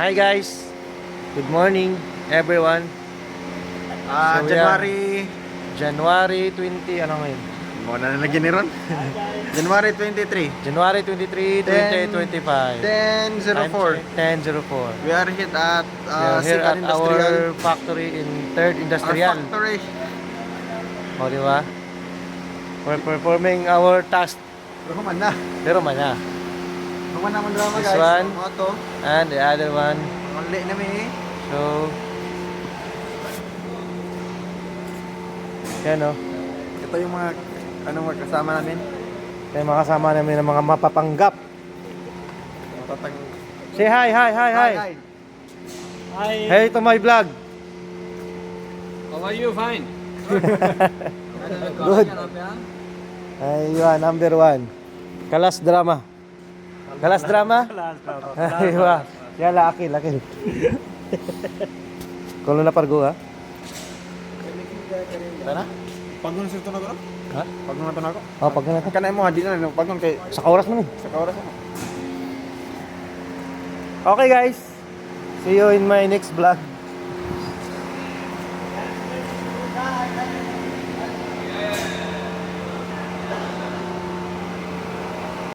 Hi guys, good morning everyone. So, January 20, ano ngayon? Mo na nalagyan ni Ron. January 23. January 23, 2025. 10:04. 10:04. We are here at We are here Second at Industrial our factory in 3rd Industrial. Factory. O, di ba? We're performing our task. Ruman na. Pero man na. Ruman naman drama This guys. one. Moto. And the other one. Mali na mi. So, yan o. Ito yung mga mga kasama namin. Yan mga kasama namin ng mga mapapanggap. Matatang. Say hi. Hi. Hey to my vlog. How are you? Fine. Good. Ayun, number 1. Kalas drama. Kalas drama? Ayun. Yala, akil. Kulo na pargo, ha? Tara. Pagnon sa tunog ko. Ha? Pagnon na tunog ko. Oh, pag na. Kanay mo hadi na pagnon kay Sa oras mo, sa oras mo. Okay, guys. See you in my next vlog.